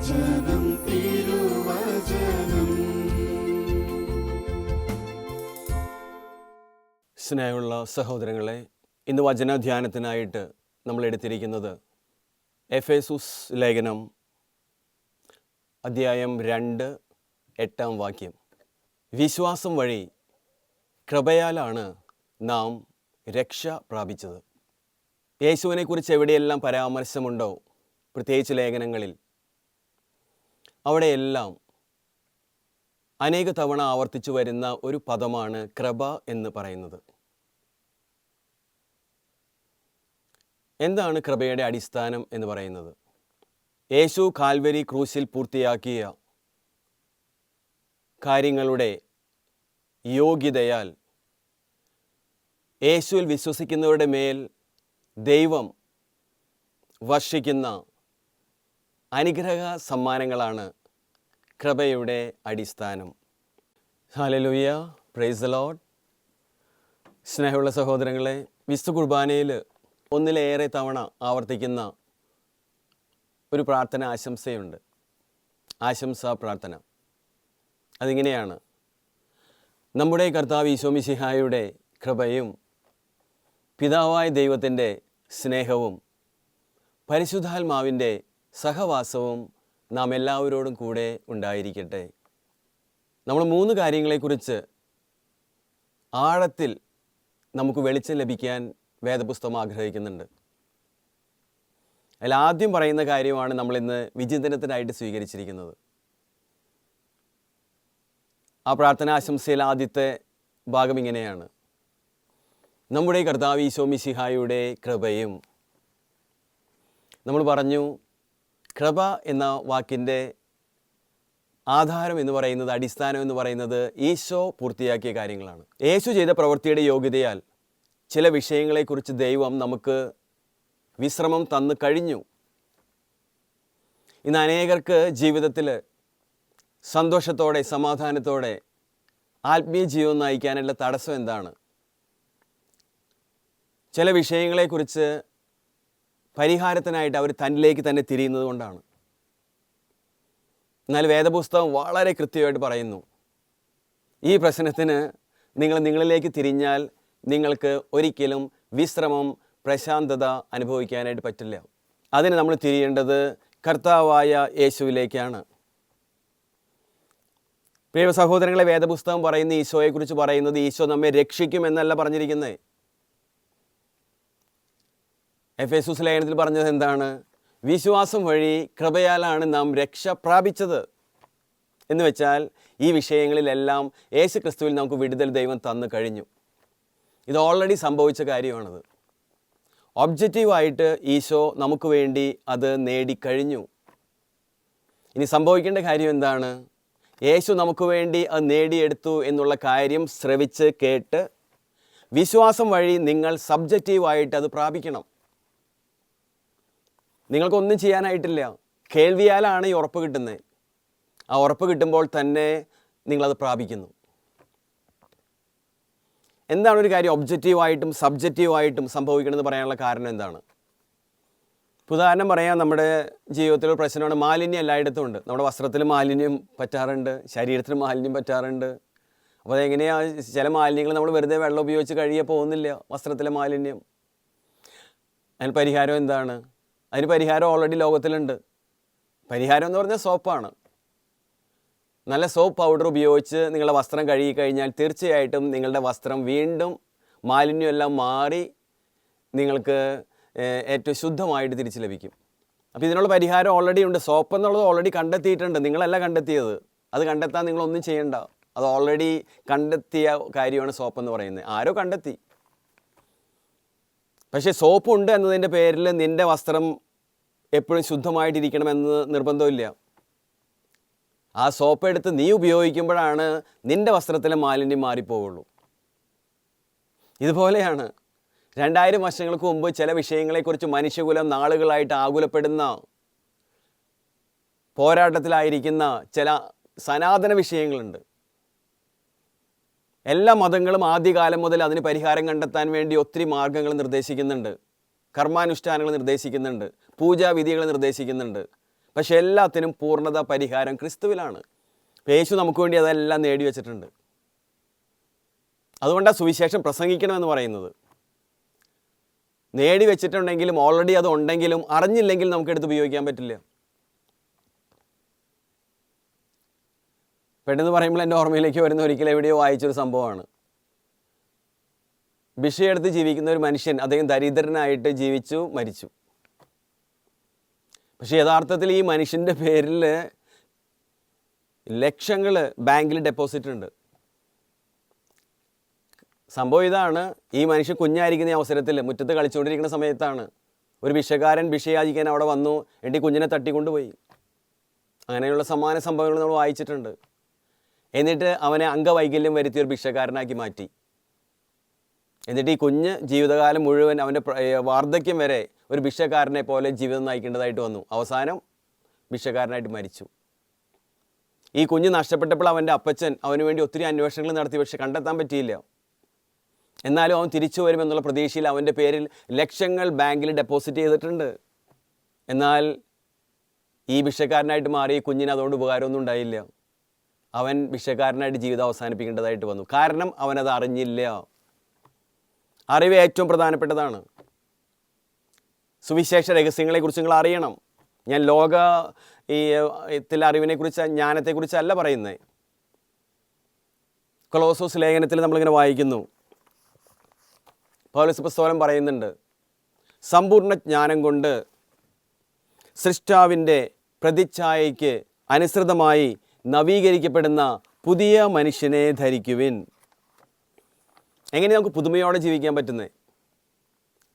തിരുവചനം തിരുവചനം. സ്നേഹമുള്ള സഹോദരങ്ങളെ, ഇന്ന് വചനധ്യാനത്തിനായിട്ട് നമ്മൾ എടുത്തിരിക്കുന്നത് എഫേസുസ് ലേഖനം അധ്യായം 2 8 വാക്യം. വിശ്വാസം വഴി കൃപയാലാണ് നാം രക്ഷ പ്രാപിച്ചത്. യേശുവിനെക്കുറിച്ച് എവിടെയെല്ലാം പരാമർശമുണ്ടോ, പ്രത്യേകിച്ച് ലേഖനങ്ങളിൽ, അവിടെയെല്ലാം അനേക തവണ ആവർത്തിച്ചു വരുന്ന ഒരു പദമാണ് കൃപ എന്ന് പറയുന്നത്. എന്താണ് കൃപയുടെ അടിസ്ഥാനം എന്ന് പറയുന്നത്? യേശു കാൽവരി ക്രൂശിൽ പൂർത്തിയാക്കിയ കാര്യങ്ങളുടെ യോഗ്യതയാൽ യേശുവിൽ വിശ്വസിക്കുന്നവരുടെ മേൽ ദൈവം വർഷിക്കുന്ന അനുഗ്രഹ സമ്മാനങ്ങളാണ് കൃപയുടെ അടിസ്ഥാനം. Hallelujah, praise the Lord. സ്നേഹമുള്ള സഹോദരങ്ങളെ, വിശുദ്ധ കുർബാനയിൽ ഒന്നിലേറെ തവണ ആവർത്തിക്കുന്ന ഒരു പ്രാർത്ഥന ആശംസയുണ്ട്. ആശംസാ പ്രാർത്ഥന. അതിങ്ങനെയാണ്: നമ്മുടെ കർത്താവ് ഈശോ മിശിഹായുടെ കൃപയും പിതാവായ ദൈവത്തിൻ്റെ സ്നേഹവും പരിശുദ്ധാത്മാവിൻ്റെ സഹവാസവും നാം എല്ലാവരോടും കൂടെ ഉണ്ടായിരിക്കട്ടെ. നമ്മൾ 3 കാര്യങ്ങളെക്കുറിച്ച് ആഴത്തിൽ നമുക്ക് വെളിച്ചം ലഭിക്കാൻ വേദപുസ്തകം ആഗ്രഹിക്കുന്നുണ്ട്. അതിൽ ആദ്യം പറയുന്ന കാര്യമാണ് നമ്മളിന്ന് വിചിന്തനത്തിനായിട്ട് സ്വീകരിച്ചിരിക്കുന്നത്. ആ പ്രാർത്ഥനാശംസയിൽ ആദ്യത്തെ ഭാഗം ഇങ്ങനെയാണ്: നമ്മുടെ കർത്താവ് ഈശോ മിശിഹായുടെ കൃപയും. നമ്മൾ പറഞ്ഞു, കൃപ എന്ന വാക്കിൻ്റെ ആധാരം എന്ന് പറയുന്നത്, അടിസ്ഥാനം എന്ന് പറയുന്നത് ഈശോ പൂർത്തിയാക്കിയ കാര്യങ്ങളാണ്. യേശു ചെയ്ത പ്രവൃത്തിയുടെ യോഗ്യതയാൽ ചില വിഷയങ്ങളെക്കുറിച്ച് ദൈവം നമുക്ക് വിശ്രമം തന്നു കഴിഞ്ഞു. ഇന്ന് അനേകർക്ക് ജീവിതത്തിൽ സന്തോഷത്തോടെ സമാധാനത്തോടെ ആത്മീയ ജീവിതം നയിക്കാനുള്ള തടസ്സം എന്താണ്? ചില വിഷയങ്ങളെക്കുറിച്ച് പരിഹാരത്തിനായിട്ട് അവർ തന്നിലേക്ക് തന്നെ തിരിയുന്നത് കൊണ്ടാണ്. എന്നാൽ വേദപുസ്തകം വളരെ കൃത്യമായിട്ട് പറയുന്നു, ഈ പ്രശ്നത്തിന് നിങ്ങളിലേക്ക് തിരിഞ്ഞാൽ നിങ്ങൾക്ക് ഒരിക്കലും വിശ്രമം, പ്രശാന്തത അനുഭവിക്കാനായിട്ട് പറ്റില്ല. അതിന് നമ്മൾ തിരിയേണ്ടത് കർത്താവായ യേശുവിലേക്കാണ്. പ്രിയ സഹോദരങ്ങളെ, വേദപുസ്തകം പറയുന്ന ഈശോയെക്കുറിച്ച് പറയുന്നത് ഈശോ നമ്മെ രക്ഷിക്കുമെന്നല്ല പറഞ്ഞിരിക്കുന്നത്. എഫേസുസ് ലേഖനത്തിൽ പറഞ്ഞത് എന്താണ്? വിശ്വാസം വഴി കൃപയാലാണ് നാം രക്ഷ പ്രാപിച്ചത് എന്ന് വെച്ചാൽ ഈ വിഷയങ്ങളിലെല്ലാം യേശു ക്രിസ്തുവിൽ നമുക്ക് വിടുതൽ ദൈവം തന്നു കഴിഞ്ഞു. ഇത് ഓൾറെഡി സംഭവിച്ച കാര്യമാണത്. ഒബ്ജക്റ്റീവായിട്ട് ഈശോ നമുക്ക് വേണ്ടി അത് നേടിക്കഴിഞ്ഞു. ഇനി സംഭവിക്കേണ്ട കാര്യം എന്താണ്? യേശു നമുക്ക് വേണ്ടി അത് നേടിയെടുത്തു എന്നുള്ള കാര്യം ശ്രവിച്ച് കേട്ട് വിശ്വാസം വഴി നിങ്ങൾ സബ്ജക്റ്റീവായിട്ട് അത് പ്രാപിക്കണം. നിങ്ങൾക്കൊന്നും ചെയ്യാനായിട്ടില്ല. കേൾവിയാലാണ് ഈ ഉറപ്പ് കിട്ടുന്നത്. ആ ഉറപ്പ് കിട്ടുമ്പോൾ തന്നെ നിങ്ങളത് പ്രാപിക്കുന്നു. എന്താണ് ഒരു കാര്യം ഒബ്ജക്റ്റീവായിട്ടും സബ്ജക്റ്റീവായിട്ടും സംഭവിക്കണമെന്ന് പറയാനുള്ള കാരണം എന്താണ്? ഉദാഹരണം പറയാം, നമ്മുടെ ജീവിതത്തിലൊരു പ്രശ്നമാണ് മാലിന്യം. എല്ലായിടത്തും ഉണ്ട്. നമ്മുടെ വസ്ത്രത്തിൽ മാലിന്യം പറ്റാറുണ്ട്, ശരീരത്തിൽ മാലിന്യം പറ്റാറുണ്ട്. അപ്പോൾ അതെങ്ങനെയാണ്? ചില മാലിന്യങ്ങൾ നമ്മൾ വെറുതെ വെള്ളം ഉപയോഗിച്ച് കഴുകിയാൽ പോകുന്നില്ല, വസ്ത്രത്തിലെ മാലിന്യം. അതിന് പരിഹാരം എന്താണ്? അതിന് പരിഹാരം ഓൾറെഡി ലോകത്തിലുണ്ട്. പരിഹാരം എന്ന് പറഞ്ഞാൽ സോപ്പാണ്. നല്ല സോപ്പ് പൗഡർ ഉപയോഗിച്ച് നിങ്ങളുടെ വസ്ത്രം കഴുകി കഴിഞ്ഞാൽ തീർച്ചയായിട്ടും നിങ്ങളുടെ വസ്ത്രം വീണ്ടും മാലിന്യമെല്ലാം മാറി നിങ്ങൾക്ക് ഏറ്റവും ശുദ്ധമായിട്ട് തിരിച്ച് ലഭിക്കും. അപ്പോൾ ഇതിനുള്ള പരിഹാരം ഓൾറെഡി ഉണ്ട്. സോപ്പ് എന്നുള്ളത് ഓൾറെഡി കണ്ടെത്തിയിട്ടുണ്ട്. നിങ്ങളല്ല കണ്ടെത്തിയത്. അത് കണ്ടെത്താൻ നിങ്ങളൊന്നും ചെയ്യണ്ട. അത് ഓൾറെഡി കണ്ടെത്തിയ കാര്യമാണ് സോപ്പ് എന്ന് പറയുന്നത്. ആരോ കണ്ടെത്തി. പക്ഷേ സോപ്പുണ്ട് എന്നതിൻ്റെ പേരിൽ നിൻ്റെ വസ്ത്രം എപ്പോഴും ശുദ്ധമായിട്ടിരിക്കണമെന്ന് നിർബന്ധമില്ല. ആ സോപ്പ് എടുത്ത് നീ ഉപയോഗിക്കുമ്പോഴാണ് നിൻ്റെ വസ്ത്രത്തിലെ മാലിന്യം മാറിപ്പോവുള്ളൂ. ഇതുപോലെയാണ് 2000 വർഷങ്ങൾക്ക് മുമ്പ് ചില വിഷയങ്ങളെക്കുറിച്ച് മനുഷ്യകുലം നാളുകളായിട്ട് ആകുലപ്പെടുന്ന, പോരാട്ടത്തിലായിരിക്കുന്ന ചില സനാതന വിഷയങ്ങളുണ്ട്. എല്ലാ മതങ്ങളും ആദ്യകാലം മുതൽ അതിന് പരിഹാരം കണ്ടെത്താൻ വേണ്ടി ഒത്തിരി മാർഗങ്ങൾ നിർദ്ദേശിക്കുന്നുണ്ട്, കർമാനുഷ്ഠാനങ്ങൾ നിർദ്ദേശിക്കുന്നുണ്ട്, പൂജാവിധികൾ നിർദ്ദേശിക്കുന്നുണ്ട്. പക്ഷെ എല്ലാത്തിനും പൂർണ്ണത പരിഹാരം ക്രിസ്തുവിലാണ്. യേശു നമുക്ക് വേണ്ടി അതെല്ലാം നേടിവെച്ചിട്ടുണ്ട്. അതുകൊണ്ടാണ് സുവിശേഷം പ്രസംഗിക്കണമെന്ന് പറയുന്നത്. നേടി വെച്ചിട്ടുണ്ടെങ്കിലും ഓൾറെഡി അത് ഉണ്ടെങ്കിലും അറിഞ്ഞില്ലെങ്കിൽ നമുക്കെടുത്ത് ഉപയോഗിക്കാൻ പറ്റില്ല. പെട്ടെന്ന് പറയുമ്പോൾ എൻ്റെ ഓർമ്മയിലേക്ക് വരുന്ന ഒരിക്കലും എവിടെയോ വായിച്ചൊരു സംഭവമാണ്. ഭിക്ഷയെടുത്ത് ജീവിക്കുന്ന ഒരു മനുഷ്യൻ, അദ്ദേഹം ദരിദ്രനായിട്ട് ജീവിച്ചു മരിച്ചു. പക്ഷെ യഥാർത്ഥത്തിൽ ഈ മനുഷ്യൻ്റെ പേരിൽ ലക്ഷങ്ങൾ ബാങ്കിൽ ഡെപ്പോസിറ്റ് ഉണ്ട്. സംഭവം ഇതാണ്, ഈ മനുഷ്യൻ കുഞ്ഞായിരിക്കുന്ന അവസരത്തിൽ മുറ്റത്ത് കളിച്ചുകൊണ്ടിരിക്കുന്ന സമയത്താണ് ഒരു ഭിക്ഷക്കാരൻ ഭിക്ഷയാചിക്കാൻ അവിടെ വന്നു, എന്നിട്ട് ഈ കുഞ്ഞിനെ തട്ടിക്കൊണ്ടുപോയി. അങ്ങനെയുള്ള സമാന സംഭവങ്ങൾ നമ്മൾ വായിച്ചിട്ടുണ്ട്. എന്നിട്ട് അവനെ അംഗവൈകല്യം വരുത്തിയൊരു ഭിക്ഷക്കാരനാക്കി മാറ്റി. എന്നിട്ട് ഈ കുഞ്ഞ് ജീവിതകാലം മുഴുവൻ അവൻ്റെ വാർദ്ധക്യം വരെ ഒരു ഭിക്ഷക്കാരനെ പോലെ ജീവിതം നയിക്കേണ്ടതായിട്ട് വന്നു. അവസാനം ഭിക്ഷക്കാരനായിട്ട് മരിച്ചു. ഈ കുഞ്ഞ് നഷ്ടപ്പെട്ടപ്പോൾ അവൻ്റെ അപ്പച്ചൻ അവന് വേണ്ടി ഒത്തിരി അന്വേഷണങ്ങൾ നടത്തി, പക്ഷെ കണ്ടെത്താൻ പറ്റിയില്ല. എന്നാലും അവൻ തിരിച്ചു വരുമെന്നുള്ള പ്രതീക്ഷയിൽ അവൻ്റെ പേരിൽ ലക്ഷങ്ങൾ ബാങ്കിൽ ഡെപ്പോസിറ്റ് ചെയ്തിട്ടുണ്ട്. എന്നാൽ ഈ ഭിക്ഷക്കാരനായിട്ട് മാറി ഈ കുഞ്ഞിന് അതുകൊണ്ട് ഉപകാരമൊന്നും ഉണ്ടായില്ല. അവൻ ഭിക്ഷക്കാരനായിട്ട് ജീവിതം അവസാനിപ്പിക്കേണ്ടതായിട്ട് വന്നു. കാരണം അവനത് അറിഞ്ഞില്ല. അറിവ് ഏറ്റവും പ്രധാനപ്പെട്ടതാണ്. സുവിശേഷ രഹസ്യങ്ങളെക്കുറിച്ച് നിങ്ങൾ അറിയണം. ഞാൻ അറിവിനെക്കുറിച്ച് ജ്ഞാനത്തെക്കുറിച്ചല്ല പറയുന്നത്. കൊളോസോസ് ലേഖനത്തിൽ നമ്മളിങ്ങനെ വായിക്കുന്നു, പൗലോസ് പുസ്തകം പറയുന്നുണ്ട്, സമ്പൂർണ്ണ ജ്ഞാനം കൊണ്ട് സൃഷ്ടാവിൻ്റെ പ്രതിച്ഛായയ്ക്ക് അനുസൃതമായി നവീകരിക്കപ്പെടുന്ന പുതിയ മനുഷ്യനെ ധരിക്കുവിൻ. എങ്ങനെ നമുക്ക് പുതുമയോടെ ജീവിക്കാൻ പറ്റുന്നത്?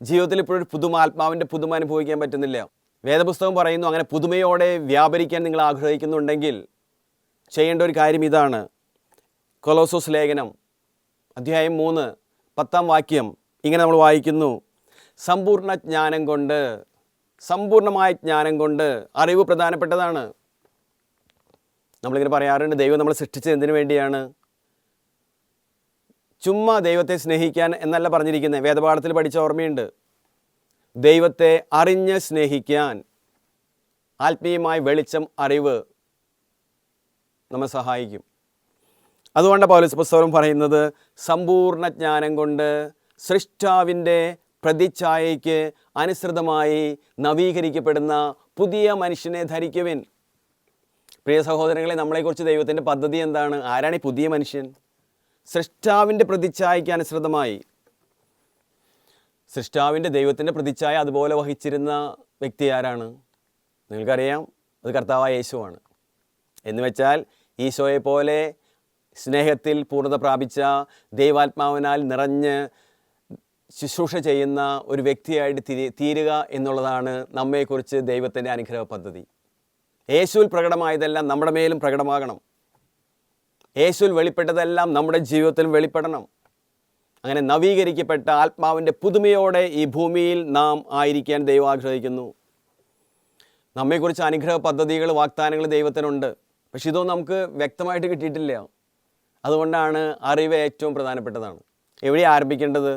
ജീവിതത്തിൽ ഇപ്പോഴൊരു ആത്മാവിൻ്റെ പുതുമ അനുഭവിക്കാൻ പറ്റുന്നില്ല. വേദപുസ്തകം പറയുന്നു, അങ്ങനെ പുതുമയോടെ വ്യാപരിക്കാൻ നിങ്ങൾ ആഗ്രഹിക്കുന്നുണ്ടെങ്കിൽ ചെയ്യേണ്ട ഒരു കാര്യം ഇതാണ്. കൊലോസോസ് ലേഖനം അധ്യായം 3 10-ാം വാക്യം ഇങ്ങനെ നമ്മൾ വായിക്കുന്നു, സമ്പൂർണ്ണമായ ജ്ഞാനം കൊണ്ട് അറിവ് പ്രധാനപ്പെട്ടതാണ്. നമ്മളിങ്ങനെ പറയാറുണ്ട്, ദൈവം നമ്മളെ സൃഷ്ടിച്ചത് എന്തിനു വേണ്ടിയാണ്? ചുമ്മാ ദൈവത്തെ സ്നേഹിക്കാൻ എന്നല്ല പറഞ്ഞിരിക്കുന്നത്. വേദപാഠത്തിൽ പഠിച്ച ഓർമ്മയുണ്ട്, ദൈവത്തെ അറിഞ്ഞ് സ്നേഹിക്കാൻ ആത്മീയമായ വെളിച്ചം, അറിവ് നമ്മെ സഹായിക്കും. അതുകൊണ്ടാണ് പൗലോസ് പുസ്തകം പറയുന്നത്, സമ്പൂർണ്ണ ജ്ഞാനം കൊണ്ട് സൃഷ്ടാവിൻ്റെ പ്രതിച്ഛായയ്ക്ക് അനുസൃതമായി നവീകരിക്കപ്പെടുന്ന പുതിയ മനുഷ്യനെ ധരിക്കുവിൻ. പ്രിയ സഹോദരങ്ങളെ, നമ്മളെക്കുറിച്ച് ദൈവത്തിൻ്റെ പദ്ധതി എന്താണ്? ആരാണ് ഈ പുതിയ മനുഷ്യൻ? സൃഷ്ടാവിൻ്റെ പ്രതിച്ഛായയ്ക്ക് അനുസൃതമായി. സൃഷ്ടാവിൻ്റെ ദൈവത്തിൻ്റെ പ്രതിച്ഛായ അതുപോലെ വഹിച്ചിരുന്ന വ്യക്തി ആരാണ്? നിങ്ങൾക്കറിയാം, അത് കർത്താവായ യേശുവാണ്. എന്ന് വെച്ചാൽ ഈശോയെപ്പോലെ സ്നേഹത്തിൽ പൂർണ്ണത പ്രാപിച്ച, ദൈവാത്മാവിനാൽ നിറഞ്ഞ് ശുശ്രൂഷ ചെയ്യുന്ന ഒരു വ്യക്തിയായിട്ട് തീരുക എന്നുള്ളതാണ് നമ്മെക്കുറിച്ച് ദൈവത്തിൻ്റെ അനുഗ്രഹ പദ്ധതി. യേശുവിൽ പ്രകടമായതെല്ലാം നമ്മുടെ മേലും പ്രകടമാകണം. യേശുവിൽ വെളിപ്പെട്ടതെല്ലാം നമ്മുടെ ജീവിതത്തിലും വെളിപ്പെടണം. അങ്ങനെ നവീകരിക്കപ്പെട്ട ആത്മാവിൻ്റെ പുതുമയോടെ ഈ ഭൂമിയിൽ നാം ആയിരിക്കാൻ ദൈവം ആഗ്രഹിക്കുന്നു. നമ്മെക്കുറിച്ച് അനുഗ്രഹ പദ്ധതികൾ, വാഗ്ദാനങ്ങൾ ദൈവത്തിനുണ്ട്. പക്ഷെ ഇതൊന്നും നമുക്ക് വ്യക്തമായിട്ട് കിട്ടിയിട്ടില്ല. അതുകൊണ്ടാണ് അറിവ് ഏറ്റവും പ്രധാനപ്പെട്ടതാണ്. എവിടെയാണ് ആരംഭിക്കേണ്ടത്?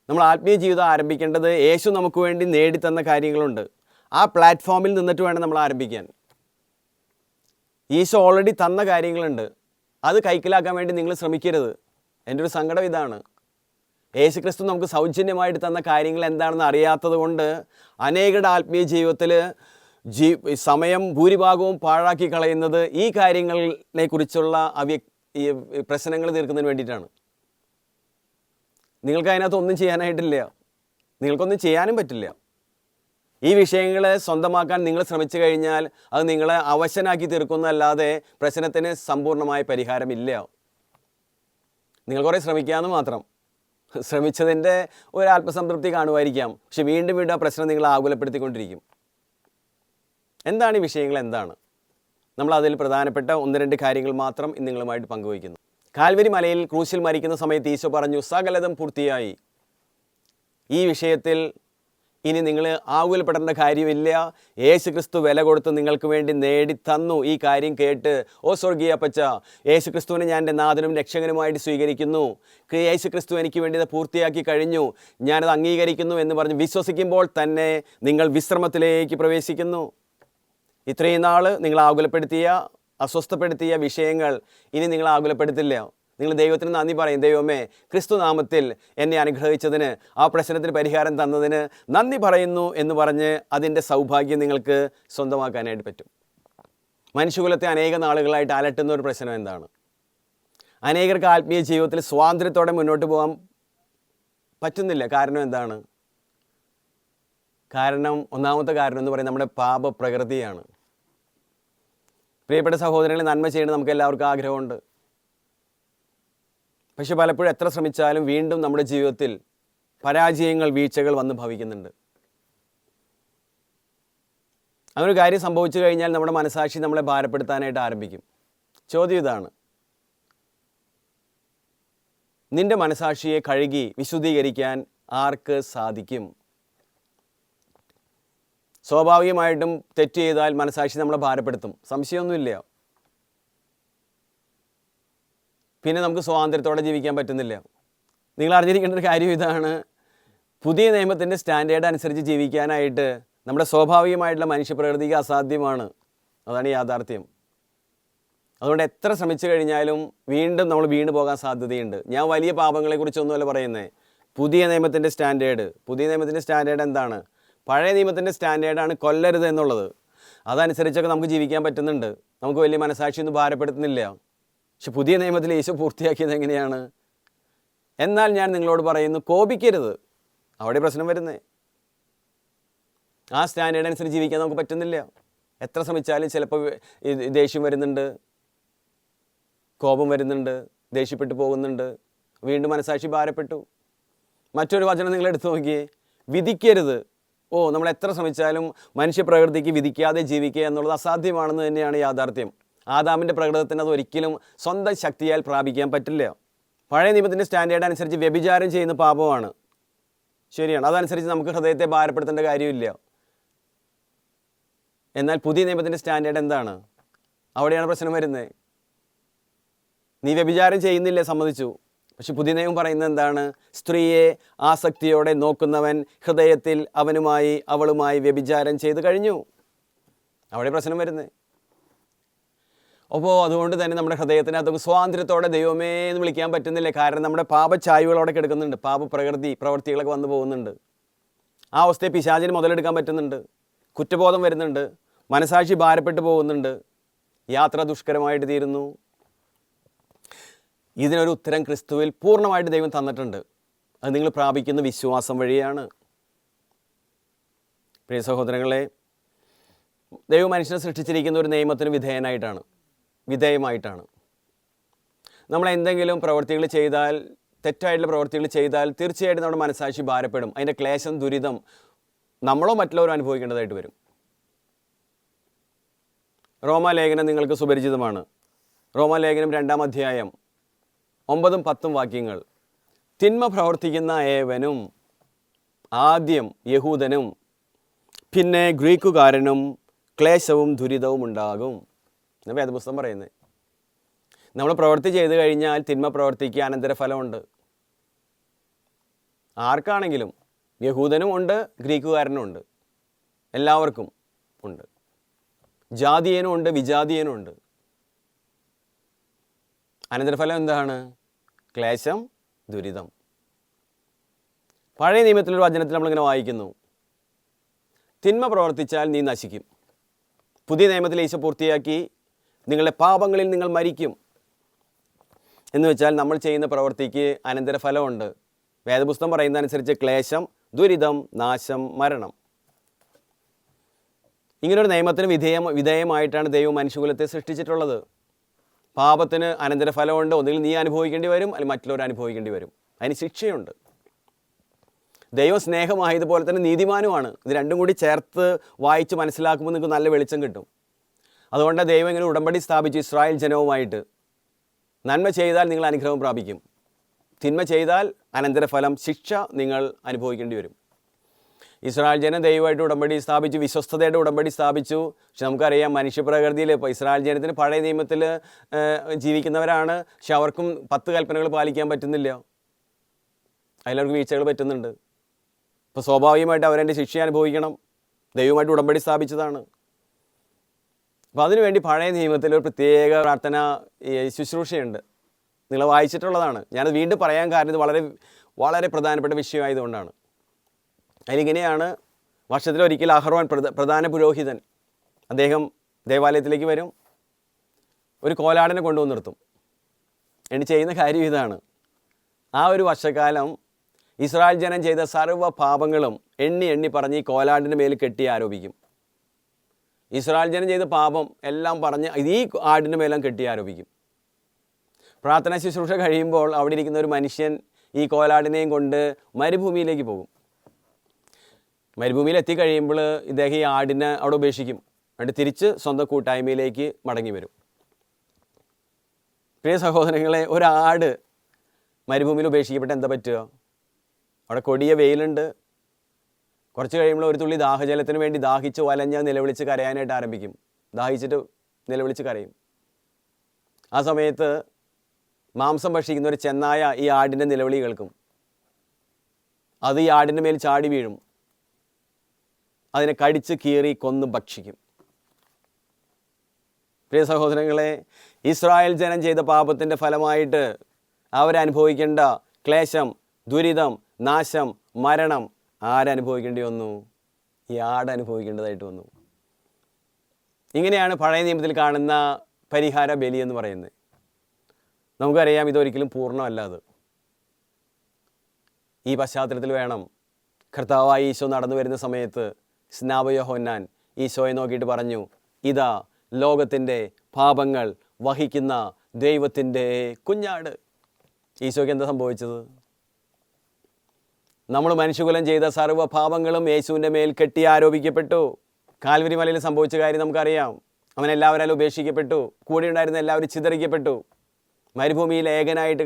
നമ്മൾ ആത്മീയ ജീവിതം ആരംഭിക്കേണ്ടത് യേശു നമുക്ക് വേണ്ടി നേടിത്തന്ന കാര്യങ്ങളുണ്ട്. ആ പ്ലാറ്റ്ഫോമിൽ നിന്നിട്ട് വേണം നമ്മൾ ആരംഭിക്കാൻ. ഈശോ ഓൾറെഡി തന്ന കാര്യങ്ങളുണ്ട്, അത് കൈക്കലാക്കാൻ വേണ്ടി നിങ്ങൾ ശ്രമിക്കരുത്. എൻ്റെ ഒരു സങ്കടം ഇതാണ്, യേശു ക്രിസ്തു നമുക്ക് സൗജന്യമായിട്ട് തന്ന കാര്യങ്ങൾ എന്താണെന്ന് അറിയാത്തത് കൊണ്ട് അനേകരുടെ ആത്മീയ ജീവിതത്തിൽ സമയം ഭൂരിഭാഗവും പാഴാക്കി കളയുന്നത് ഈ കാര്യങ്ങളെ കുറിച്ചുള്ള ഈ പ്രശ്നങ്ങൾ തീർക്കുന്നതിന് വേണ്ടിയിട്ടാണ്. നിങ്ങൾക്ക് അതിനകത്ത് ഒന്നും ചെയ്യാനായിട്ടില്ല, നിങ്ങൾക്കൊന്നും ചെയ്യാനും പറ്റില്ല. ഈ വിഷയങ്ങൾ സ്വന്തമാക്കാൻ നിങ്ങൾ ശ്രമിച്ചു കഴിഞ്ഞാൽ അത് നിങ്ങളെ അവശനാക്കി തീർക്കുന്നതല്ലാതെ പ്രശ്നത്തിന് സമ്പൂർണ്ണമായ പരിഹാരമില്ല. നിങ്ങൾ കുറേ ശ്രമിക്കാമെന്ന് മാത്രം. ശ്രമിച്ചതിൻ്റെ ഒരു ആത്മസംതൃപ്തി കാണുമായിരിക്കാം, പക്ഷെ വീണ്ടും ആ പ്രശ്നം നിങ്ങളെ ആകുലപ്പെടുത്തിക്കൊണ്ടിരിക്കും. എന്താണ് ഈ വിഷയങ്ങൾ? എന്താണ്? നമ്മൾ അതിൽ പ്രധാനപ്പെട്ട 1-2 കാര്യങ്ങൾ മാത്രം ഇന്ന് നിങ്ങളുമായിട്ട് പങ്കുവയ്ക്കുന്നു. കാൽവരി മലയിൽ ക്രൂശിൽ മരിക്കുന്ന സമയത്ത് ഈശോ പറഞ്ഞു, സകലതും പൂർത്തിയായി. ഈ വിഷയത്തിൽ ഇനി നിങ്ങൾ ആകുലപ്പെടേണ്ട കാര്യമില്ല. യേശു ക്രിസ്തു വില കൊടുത്ത് നിങ്ങൾക്ക് വേണ്ടി നേടിത്തന്നു. ഈ കാര്യം കേട്ട്, ഓ സ്വർഗീയ അപ്പച്ച, യേശു ക്രിസ്തുവിനെ ഞാൻ എൻ്റെ നാഥനും രക്ഷകനുമായിട്ട് സ്വീകരിക്കുന്നു. യേശു ക്രിസ്തു എനിക്ക് വേണ്ടി ഇത് പൂർത്തിയാക്കി കഴിഞ്ഞു, ഞാനത് അംഗീകരിക്കുന്നു എന്ന് പറഞ്ഞ് വിശ്വസിക്കുമ്പോൾ തന്നെ നിങ്ങൾ വിശ്രമത്തിലേക്ക് പ്രവേശിക്കുന്നു. ഇത്രയും നാൾ നിങ്ങൾ ആകുലപ്പെടുത്തിയ, അസ്വസ്ഥപ്പെടുത്തിയ വിഷയങ്ങൾ ഇനി നിങ്ങൾ ആകുലപ്പെടുത്തില്ല. നിങ്ങൾ ദൈവത്തിന് നന്ദി പറയും. ദൈവമേ, ക്രിസ്തു നാമത്തിൽ എന്നെ അനുഗ്രഹിച്ചതിന്, ആ പ്രശ്നത്തിന് പരിഹാരം തന്നതിന് നന്ദി പറയുന്നു എന്ന് പറഞ്ഞ് അതിൻ്റെ സൗഭാഗ്യം നിങ്ങൾക്ക് സ്വന്തമാക്കാനായിട്ട് പറ്റും. മനുഷ്യകുലത്തെ അനേക നാളുകളായിട്ട് അലട്ടുന്ന ഒരു പ്രശ്നം എന്താണ്? അനേകർക്ക് ആത്മീയ ജീവിതത്തിൽ സ്വാതന്ത്ര്യത്തോടെ മുന്നോട്ട് പോകാൻ പറ്റുന്നില്ല. കാരണം എന്താണ്? ഒന്നാമത്തെ കാരണം എന്ന് പറയുന്നത് നമ്മുടെ പാപപ്രകൃതിയാണ്. പ്രിയപ്പെട്ട സഹോദരങ്ങളെ, നന്മ ചെയ്യണമെന്ന് നമുക്ക് എല്ലാവർക്കും ആഗ്രഹമുണ്ട്. പക്ഷെ പലപ്പോഴും എത്ര ശ്രമിച്ചാലും വീണ്ടും നമ്മുടെ ജീവിതത്തിൽ പരാജയങ്ങൾ, വീഴ്ചകൾ വന്ന് ഭവിക്കുന്നുണ്ട്. അങ്ങനെ ഒരു കാര്യം സംഭവിച്ചു കഴിഞ്ഞാൽ നമ്മുടെ മനസാക്ഷി നമ്മളെ ഭാരപ്പെടുത്താനായിട്ട് ആരംഭിക്കും. ചോദ്യം ഇതാണ്: നിന്റെ മനസാക്ഷിയെ കഴുകി വിശുദ്ധീകരിക്കാൻ ആർക്ക് സാധിക്കും? സ്വാഭാവികമായിട്ടും തെറ്റ് ചെയ്താൽ മനസാക്ഷി നമ്മളെ ഭാരപ്പെടുത്തും, സംശയമൊന്നുമില്ല. പിന്നെ നമുക്ക് സ്വാതന്ത്ര്യത്തോടെ ജീവിക്കാൻ പറ്റുന്നില്ല. നിങ്ങൾ അറിഞ്ഞിരിക്കേണ്ട ഒരു കാര്യം ഇതാണ്: പുതിയ നിയമത്തിൻ്റെ സ്റ്റാൻഡേർഡ് അനുസരിച്ച് ജീവിക്കാനായിട്ട് നമ്മുടെ സ്വാഭാവികമായിട്ടുള്ള മനുഷ്യപ്രകൃതിക്ക് അസാധ്യമാണ്. അതാണ് യാഥാർത്ഥ്യം. അതുകൊണ്ട് എത്ര ശ്രമിച്ചു കഴിഞ്ഞാലും വീണ്ടും നമ്മൾ വീണ് പോകാൻ സാധ്യതയുണ്ട്. ഞാൻ വലിയ പാപങ്ങളെക്കുറിച്ചൊന്നുമല്ല പറയുന്നത്. പുതിയ നിയമത്തിൻ്റെ സ്റ്റാൻഡേർഡ് എന്താണ്? പഴയ നിയമത്തിൻ്റെ സ്റ്റാൻഡേർഡാണ് കൊല്ലരുത് എന്നുള്ളത്. അതനുസരിച്ചൊക്കെ നമുക്ക് ജീവിക്കാൻ പറ്റുന്നുണ്ട്. നമുക്ക് വലിയ മനസാക്ഷിയൊന്നും ഭാരപ്പെടുത്തുന്നില്ല. പക്ഷെ പുതിയ നിയമത്തിൽ യേശു പൂർത്തിയാക്കിയത് എങ്ങനെയാണ്? എന്നാൽ ഞാൻ നിങ്ങളോട് പറയുന്നു, കോപിക്കരുത്. അവിടെ പ്രശ്നം വരുന്നേ. ആ സ്റ്റാൻഡേർഡ് അനുസരിച്ച് ജീവിക്കാൻ നമുക്ക് പറ്റുന്നില്ല. എത്ര ശ്രമിച്ചാലും ചിലപ്പോൾ ദേഷ്യം വരുന്നുണ്ട്, കോപം വരുന്നുണ്ട്, ദേഷ്യപ്പെട്ടു പോകുന്നുണ്ട്, വീണ്ടും മനസാക്ഷി ഭാരപ്പെട്ടു. മറ്റൊരു വചനം നിങ്ങൾ എടുത്തു നോക്കിയേ: വിധിക്കരുത്. നമ്മൾ എത്ര ശ്രമിച്ചാലും മനുഷ്യപ്രകൃതിക്ക് വിധിക്കാതെ ജീവിക്കുക എന്നുള്ളത് അസാധ്യമാണെന്ന് തന്നെയാണ് യാഥാർത്ഥ്യം. ആദാമിൻ്റെ പ്രകൃതത്തിന് അത് ഒരിക്കലും സ്വന്തം ശക്തിയാൽ പ്രാപിക്കാൻ പറ്റില്ല. പഴയ നിയമത്തിൻ്റെ സ്റ്റാൻഡേർഡ് അനുസരിച്ച് വ്യഭിചാരം ചെയ്യുന്ന പാപമാണ്, ശരിയാണ്. അതനുസരിച്ച് നമുക്ക് ഹൃദയത്തെ ഭാരപ്പെടുത്തേണ്ട കാര്യമില്ല. എന്നാൽ പുതിയ നിയമത്തിൻ്റെ സ്റ്റാൻഡേർഡ് എന്താണ്? അവിടെയാണ് പ്രശ്നം വരുന്നത്. നീ വ്യഭിചാരം ചെയ്യുന്നില്ല, സമ്മതിച്ചു. പക്ഷെ പുതിയ നിയമം പറയുന്നത് എന്താണ്? സ്ത്രീയെ ആസക്തിയോടെ നോക്കുന്നവൻ ഹൃദയത്തിൽ അവളുമായി വ്യഭിചാരം ചെയ്തു കഴിഞ്ഞു. അവിടെ പ്രശ്നം വരുന്നത്. അപ്പോൾ അതുകൊണ്ട് തന്നെ നമ്മുടെ ഹൃദയത്തിനകത്ത് സ്വാതന്ത്ര്യത്തോടെ ദൈവമേ എന്ന് വിളിക്കാൻ പറ്റുന്നില്ല. കാരണം നമ്മുടെ പാപച്ചായ്വുകളോടെ കിടക്കുന്നുണ്ട്. പ്രവൃത്തികളൊക്കെ വന്നു പോകുന്നുണ്ട്. ആ അവസ്ഥയെ പിശാചിന് മുതലെടുക്കാൻ പറ്റുന്നുണ്ട്. കുറ്റബോധം വരുന്നുണ്ട്. മനസാക്ഷി ഭാരപ്പെട്ടു പോകുന്നുണ്ട്. യാത്ര ദുഷ്കരമായിട്ട് തീരുന്നു. ഇതിനൊരു ഉത്തരം ക്രിസ്തുവിൽ പൂർണ്ണമായിട്ട് ദൈവം തന്നിട്ടുണ്ട്. അത് നിങ്ങൾ പ്രാപിക്കുന്ന വിശ്വാസം വഴിയാണ്. പ്രിയ സഹോദരങ്ങളെ, ദൈവം മനുഷ്യനെ സൃഷ്ടിച്ചിരിക്കുന്ന ഒരു നിയമത്തിന് വിധേയമായിട്ടാണ്. നമ്മൾ എന്തെങ്കിലും പ്രവൃത്തികൾ ചെയ്താൽ, തെറ്റായിട്ടുള്ള പ്രവൃത്തികൾ ചെയ്താൽ തീർച്ചയായിട്ടും നമ്മുടെ മനസാക്ഷി ഭാരപ്പെടും. അതിൻ്റെ ക്ലേശം, ദുരിതം നമ്മളോ മറ്റുള്ളവരോ അനുഭവിക്കേണ്ടതായിട്ട് വരും. റോമാലേഖനം നിങ്ങൾക്ക് സുപരിചിതമാണ്. റോമാലേഖനം 2-ാം അധ്യായം 9-10 വാക്യങ്ങൾ: തിന്മ പ്രവർത്തിക്കുന്ന ഏവനും ആദ്യം യഹൂദനും പിന്നെ ഗ്രീക്കുകാരനും ക്ലേശവും ദുരിതവും ഉണ്ടാകും എന്ന് വേദപുസ്തകം പറയുന്നത്. നമ്മൾ പ്രവൃത്തി ചെയ്തു കഴിഞ്ഞാൽ തിന്മ പ്രവർത്തിക്കുക അനന്തരഫലമുണ്ട്. ആർക്കാണെങ്കിലും, യഹൂദനും ഉണ്ട്, ഗ്രീക്കുകാരനും ഉണ്ട്, എല്ലാവർക്കും ഉണ്ട്. ജാതീയനും ഉണ്ട്, വിജാതീയനും ഉണ്ട്. അനന്തരഫലം എന്താണ്? ക്ലേശം, ദുരിതം. പഴയ നിയമത്തിലൊരു വചനത്തിൽ നമ്മളിങ്ങനെ വായിക്കുന്നു: തിന്മ പ്രവർത്തിച്ചാൽ നീ നശിക്കും. പുതിയ നിയമത്തിൽ ഈശോ പൂർത്തിയാക്കി, നിങ്ങളുടെ പാപങ്ങളിൽ നിങ്ങൾ മരിക്കും എന്ന് വെച്ചാൽ നമ്മൾ ചെയ്യുന്ന പ്രവൃത്തിക്ക് അനന്തരഫലമുണ്ട്. വേദപുസ്തകം പറയുന്നതനുസരിച്ച് ക്ലേശം, ദുരിതം, നാശം, മരണം. ഇങ്ങനൊരു നിയമത്തിന് വിധേയമായിട്ടാണ് ദൈവം മനുഷ്യകുലത്തെ സൃഷ്ടിച്ചിട്ടുള്ളത്. പാപത്തിന് അനന്തരഫലമുണ്ട്. ഒന്നുകിൽ നീ അനുഭവിക്കേണ്ടി വരും, അല്ലെങ്കിൽ മറ്റുള്ളവർ അനുഭവിക്കേണ്ടി വരും. അതിന് ശിക്ഷയുണ്ട്. ദൈവം സ്നേഹമായതുപോലെ തന്നെ നീതിമാനുമാണ്. ഇത് രണ്ടും കൂടി ചേർത്ത് വായിച്ച് മനസ്സിലാക്കുമ്പോൾ നിങ്ങൾക്ക് നല്ല വെളിച്ചം കിട്ടും. അതുകൊണ്ട് ദൈവം ഇങ്ങനെ ഉടമ്പടി സ്ഥാപിച്ചു ഇസ്രായേൽ ജനവുമായിട്ട്. നന്മ ചെയ്താൽ നിങ്ങൾ അനുഗ്രഹം പ്രാപിക്കും, തിന്മ ചെയ്താൽ അനന്തരഫലം, ശിക്ഷ നിങ്ങൾ അനുഭവിക്കേണ്ടി വരും. ഇസ്രായേൽ ജനം ദൈവമായിട്ട് ഉടമ്പടി സ്ഥാപിച്ചു, വിശ്വസ്തതയുടെ ഉടമ്പടി സ്ഥാപിച്ചു. പക്ഷെ നമുക്കറിയാം, മനുഷ്യപ്രകൃതിയിൽ ഇപ്പോൾ ഇസ്രായേൽ ജനത്തിന് പഴയ നിയമത്തിൽ ജീവിക്കുന്നവരാണ്. പക്ഷെ അവർക്കും 10 കൽപ്പനകൾ പാലിക്കാൻ പറ്റുന്നില്ല. അതിലവർക്ക് വീഴ്ചകൾ പറ്റുന്നുണ്ട്. ഇപ്പോൾ സ്വാഭാവികമായിട്ട് അവരെൻ്റെ ശിക്ഷ അനുഭവിക്കണം. ദൈവമായിട്ട് ഉടമ്പടി സ്ഥാപിച്ചതാണ്. അപ്പോൾ അതിനുവേണ്ടി പഴയ നിയമത്തിൽ ഒരു പ്രത്യേക പ്രാർത്ഥന ശുശ്രൂഷയുണ്ട്. നിങ്ങൾ വായിച്ചിട്ടുള്ളതാണ്. ഞാനത് വീണ്ടും പറയാൻ കാരണം ഇത് വളരെ വളരെ പ്രധാനപ്പെട്ട വിഷയമായതുകൊണ്ടാണ്. അതിലിങ്ങനെയാണ്, വർഷത്തിലൊരിക്കൽ അഹറോൻ പ്രധാന പുരോഹിതൻ അദ്ദേഹം ദേവാലയത്തിലേക്ക് വരും, ഒരു കോലാടിനെ കൊണ്ടുവന്ന് നിർത്തും. എന്നിട്ട് ചെയ്യുന്ന കാര്യം ഇതാണ്: ആ ഒരു വർഷക്കാലം ഇസ്രായേൽ ജനം ചെയ്ത സർവ്വ പാപങ്ങളും എണ്ണി എണ്ണി പറഞ്ഞ് ഈ കോലാടിൻ്റെ മേൽ കെട്ടി ആരോപിക്കും. ഇസ്രായേൽ ജനം ചെയ്ത പാപം എല്ലാം പറഞ്ഞ് ഈ ആടിൻ്റെ മേലും കെട്ടി ആരോപിക്കും. പ്രാർത്ഥന ശുശ്രൂഷ കഴിയുമ്പോൾ അവിടെ ഇരിക്കുന്ന ഒരു മനുഷ്യൻ ഈ കോലാടിനെയും കൊണ്ട് മരുഭൂമിയിലേക്ക് പോകും. മരുഭൂമിയിൽ എത്തിക്കഴിയുമ്പോൾ ഇദ്ദേഹം ഈ ആടിനെ അവിടെ ഉപേക്ഷിക്കും. എന്നിട്ട് തിരിച്ച് സ്വന്തം കൂട്ടായ്മയിലേക്ക് മടങ്ങി വരും. പ്രിയ സഹോദരങ്ങളെ, ഒരാട് മരുഭൂമിയിൽ ഉപേക്ഷിക്കപ്പെട്ട് എന്താ പറ്റുക? അവിടെ കൊടിയ വെയിലുണ്ട്. കുറച്ച് കഴിയുമ്പോൾ ഒരു തുള്ളി ദാഹജലത്തിന് വേണ്ടി ദാഹിച്ച് വലഞ്ഞ് നിലവിളിച്ച് കരയാനായിട്ട് ആരംഭിക്കും. ദാഹിച്ചിട്ട് നിലവിളിച്ച് കരയും. ആ സമയത്ത് മാംസം ഭക്ഷിക്കുന്ന ഒരു ചെന്നായ ഈ ആടിൻ്റെ നിലവിളി കേൾക്കും. അത് ഈ ആടിൻ്റെ മേൽ ചാടി വീഴും. അതിനെ കടിച്ച് കീറി കൊന്ന് ഭക്ഷിക്കും. പ്രിയ സഹോദരങ്ങളെ, ഇസ്രായേൽ ജനം ചെയ്ത പാപത്തിൻ്റെ ഫലമായിട്ട് അവരനുഭവിക്കേണ്ട ക്ലേശം, ദുരിതം, നാശം, മരണം ആരനുഭവിക്കേണ്ടി വന്നു? ഈ ആട് അനുഭവിക്കേണ്ടതായിട്ട് വന്നു. ഇങ്ങനെയാണ് പഴയ നിയമത്തിൽ കാണുന്ന പരിഹാര ബലി എന്ന് പറയുന്നത്. നമുക്കറിയാം ഇതൊരിക്കലും പൂർണ്ണമല്ല. അത് ഈ പശ്ചാത്തലത്തിൽ വേണം കർത്താവായ ഈശോ നടന്നു വരുന്ന സമയത്ത് സ്നാപക യോഹന്നാൻ ഈശോയെ നോക്കിയിട്ട് പറഞ്ഞു, ഇതാ ലോകത്തിൻ്റെ പാപങ്ങൾ വഹിക്കുന്ന ദൈവത്തിൻ്റെ കുഞ്ഞാട്. ഈശോയ്ക്ക് എന്താ സംഭവിച്ചത്? നമ്മൾ മനുഷ്യകുലം ചെയ്ത സർവ്വ പാപങ്ങളും യേശുവിൻ്റെ മേൽ കെട്ടി ആരോപിക്കപ്പെട്ടു. കാൽവരി മലയിൽ സംഭവിച്ച കാര്യം നമുക്കറിയാം. അവൻ എല്ലാവരും ഉപേക്ഷിക്കപ്പെട്ടു. കൂടെ ഉണ്ടായിരുന്ന എല്ലാവരും ചിതറിക്കപ്പെട്ടു. മരുഭൂമിയിൽ ഏകനായിട്ട്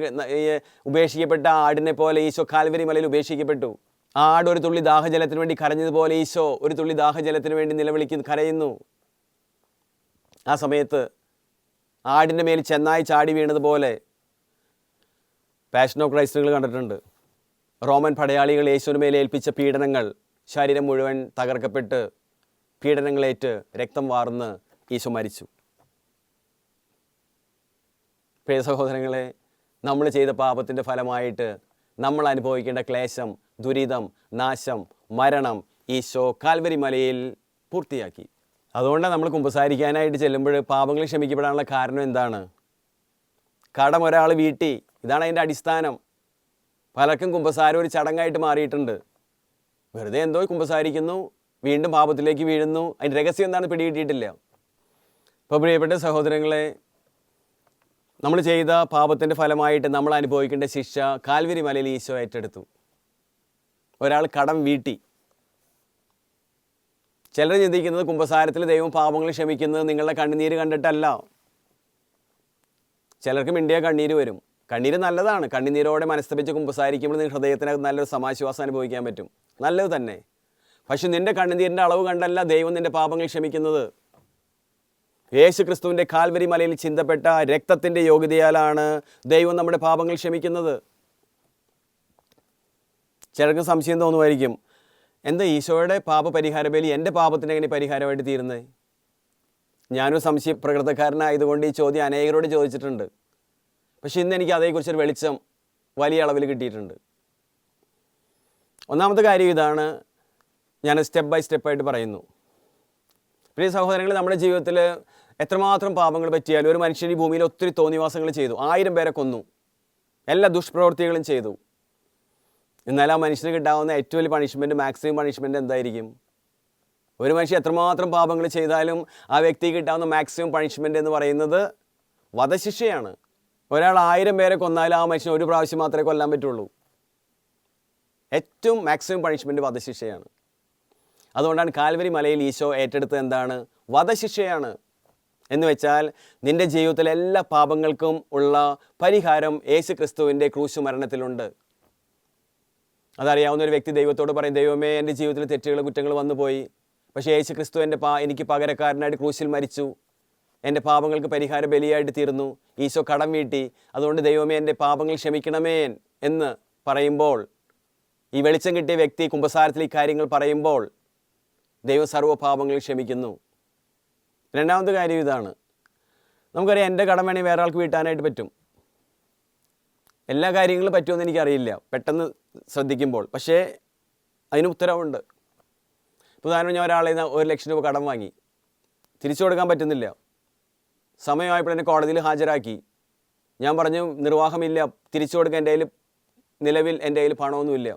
ഉപേക്ഷിക്കപ്പെട്ട ആടിനെ പോലെ ഈശോ കാൽവരി മലയിൽ ഉപേക്ഷിക്കപ്പെട്ടു. ആട് ഒരു തുള്ളി ദാഹജലത്തിന് വേണ്ടി കരഞ്ഞതുപോലെ ഈശോ ഒരു തുള്ളി ദാഹജലത്തിന് വേണ്ടി കരയുന്നു. ആ സമയത്ത് ആടിൻ്റെ മേൽ ചെന്നായി ചാടി വീണതുപോലെ പാഷൻ ഓഫ് ക്രൈസ്റ്റ് നിങ്ങൾ കണ്ടിട്ടുണ്ട്. റോമൻ പടയാളികൾ യേശുവിന് മേലെ ഏൽപ്പിച്ച പീഡനങ്ങൾ, ശരീരം മുഴുവൻ തകർക്കപ്പെട്ട് പീഡനങ്ങളേറ്റ് രക്തം വാർന്ന് ഈശോ മരിച്ചു. പ്രിയ സഹോദരങ്ങളെ, നമ്മൾ ചെയ്ത പാപത്തിൻ്റെ ഫലമായിട്ട് നമ്മൾ അനുഭവിക്കേണ്ട ക്ലേശം, ദുരിതം, നാശം, മരണം ഈശോ കാൽവരി മലയിൽ പൂർത്തിയാക്കി. അതുകൊണ്ടാണ് നമ്മൾ കുമ്പസാരിക്കാനായിട്ട് ചെല്ലുമ്പോൾ പാപങ്ങൾ ക്ഷമിക്കപ്പെടാനുള്ള കാരണം എന്താണ്? കടം ഒരാൾ വീട്ടി, ഇതാണ് അതിൻ്റെ അടിസ്ഥാനം. പലർക്കും കുമ്പസാരം ഒരു ചടങ്ങായിട്ട് മാറിയിട്ടുണ്ട്. വെറുതെ എന്തോ കുമ്പസാരിക്കുന്നു, വീണ്ടും പാപത്തിലേക്ക് വീഴുന്നു. അതിൻ്റെ രഹസ്യം എന്താണെന്ന് പിടികിട്ടിയിട്ടില്ല. അപ്പോൾ പ്രിയപ്പെട്ട സഹോദരങ്ങളെ, നമ്മൾ ചെയ്ത പാപത്തിൻ്റെ ഫലമായിട്ട് നമ്മൾ അനുഭവിക്കേണ്ട ശിക്ഷ കാൽവരി മലയിൽ ഈശോ ഏറ്റെടുത്തു. ഒരാൾ കടം വീട്ടി. ചിലർ ചിന്തിക്കുന്നത് കുമ്പസാരത്തിൽ ദൈവം പാപങ്ങൾ ക്ഷമിക്കുന്നത് നിങ്ങളുടെ കണ്ണുനീര് കണ്ടിട്ടല്ല. ചിലർക്ക് മിണ്ടിയ കണ്ണീര് വരും. കണ്ണീര് നല്ലതാണ്. കണ്ണുനീരോടെ മനസ്തപിച്ച് കുമ്പസാരിക്കുമ്പോൾ നിങ്ങൾ ഹൃദയത്തിനകത്ത് നല്ലൊരു സമാശ്വാസം അനുഭവിക്കാൻ പറ്റും. നല്ലത് തന്നെ. പക്ഷെ നിൻ്റെ കണ്ണുനീരിൻ്റെ അളവ് കണ്ടല്ല ദൈവം നിൻ്റെ പാപങ്ങൾ ക്ഷമിക്കുന്നത്. യേശു ക്രിസ്തുവിൻ്റെ കാൽവരി മലയിൽ ചിന്തപ്പെട്ട രക്തത്തിൻ്റെ യോഗ്യതയാലാണ് ദൈവം നമ്മുടെ പാപങ്ങൾ ക്ഷമിക്കുന്നത്. ചിലർക്ക് സംശയം തോന്നുമായിരിക്കും, എന്താ ഈശോയുടെ പാപപരിഹാര ബലി എൻ്റെ പാപത്തിന് എങ്ങനെ പരിഹാരമായിട്ട് തീരുന്നത്? ഞാനൊരു സംശയ പ്രകൃതക്കാരനായതുകൊണ്ട് ഈ ചോദ്യം അനേകരോട് ചോദിച്ചിട്ടുണ്ട്. പക്ഷെ ഇന്ന് എനിക്ക് അതേക്കുറിച്ചൊരു വെളിച്ചം വലിയ അളവിൽ കിട്ടിയിട്ടുണ്ട്. ഒന്നാമത്തെ കാര്യം ഇതാണ്, ഞാൻ സ്റ്റെപ്പ് ബൈ സ്റ്റെപ്പായിട്ട് പറയുന്നു. പ്രിയ സഹോദരങ്ങൾ, നമ്മുടെ ജീവിതത്തിൽ എത്രമാത്രം പാപങ്ങൾ പറ്റിയാലും ഒരു മനുഷ്യൻ ഈ ഭൂമിയിൽ ഒത്തിരി തോന്നിവാസങ്ങൾ ചെയ്തു, 1000 പേരെ കൊന്നു, എല്ലാ ദുഷ്പ്രവൃത്തികളും ചെയ്തു. എന്നാൽ ആ മനുഷ്യന് കിട്ടാവുന്ന ഏറ്റവും വലിയ പണിഷ്മെൻറ്റ്, മാക്സിമം പണിഷ്മെൻറ്റ് എന്തായിരിക്കും? ഒരു മനുഷ്യൻ എത്രമാത്രം പാപങ്ങൾ ചെയ്താലും ആ വ്യക്തിക്ക് കിട്ടാവുന്ന മാക്സിമം പണിഷ്മെൻറ്റ് എന്ന് പറയുന്നത് വധശിക്ഷയാണ്. ഒരാൾ 1000 പേരെ കൊന്നാലും ആ മനുഷ്യന് ഒരു പ്രാവശ്യം മാത്രമേ കൊല്ലാൻ പറ്റുള്ളൂ. ഏറ്റവും മാക്സിമം പണിഷ്മെൻറ്റ് വധശിക്ഷയാണ്. അതുകൊണ്ടാണ് കാൽവരി മലയിൽ ഈശോ ഏറ്റെടുത്തത് എന്താണ്? വധശിക്ഷയാണ്. എന്ന് വെച്ചാൽ നിൻ്റെ ജീവിതത്തിലെ എല്ലാ പാപങ്ങൾക്കും ഉള്ള പരിഹാരം യേശു ക്രിസ്തുവിൻ്റെ ക്രൂശ് മരണത്തിലുണ്ട്. അതറിയാവുന്ന ഒരു വ്യക്തി ദൈവത്തോട് പറയും, ദൈവമേ എൻ്റെ ജീവിതത്തിൽ തെറ്റുകൾ കുറ്റങ്ങൾ വന്നുപോയി, പക്ഷേ യേശു ക്രിസ്തു എനിക്ക് പകരക്കാരനായിട്ട് ക്രൂശിൽ മരിച്ചു, എൻ്റെ പാപങ്ങൾക്ക് പരിഹാര ബലിയായിട്ട് തീർന്നു, ഈശോ കടം വീട്ടി, അതുകൊണ്ട് ദൈവമേ എൻ്റെ പാപങ്ങൾ ക്ഷമിക്കണമേ എന്ന് പറയുമ്പോൾ, ഈ വെളിച്ചം കിട്ടിയ വ്യക്തി കുമ്പസാരത്തിൽ ഈ കാര്യങ്ങൾ പറയുമ്പോൾ ദൈവം സർവ്വ പാപങ്ങൾ ക്ഷമിക്കുന്നു. രണ്ടാമത്തെ കാര്യം ഇതാണ്. നമുക്കറിയാം എൻ്റെ കടം വേണമെങ്കിൽ വേറെ ആൾക്ക് വീട്ടാനായിട്ട് പറ്റും. എല്ലാ കാര്യങ്ങളും പറ്റുമെന്ന് എനിക്കറിയില്ല പെട്ടെന്ന് ശ്രദ്ധിക്കുമ്പോൾ. പക്ഷേ അതിന് ഉത്തരവുണ്ട്. ഉദാഹരണം, ഞാൻ ഒരാളെ 1,00,000 രൂപ കടം വാങ്ങി, തിരിച്ചു കൊടുക്കാൻ പറ്റുന്നില്ല. സമയമായപ്പോൾ എന്നെ കോടതിയിൽ ഹാജരാക്കി. ഞാൻ പറഞ്ഞു നിർവാഹമില്ല, തിരിച്ചു കൊടുക്കാൻ എൻ്റെ കയ്യിൽ നിലവിൽ എൻ്റെ കയ്യിൽ പണമൊന്നുമില്ല.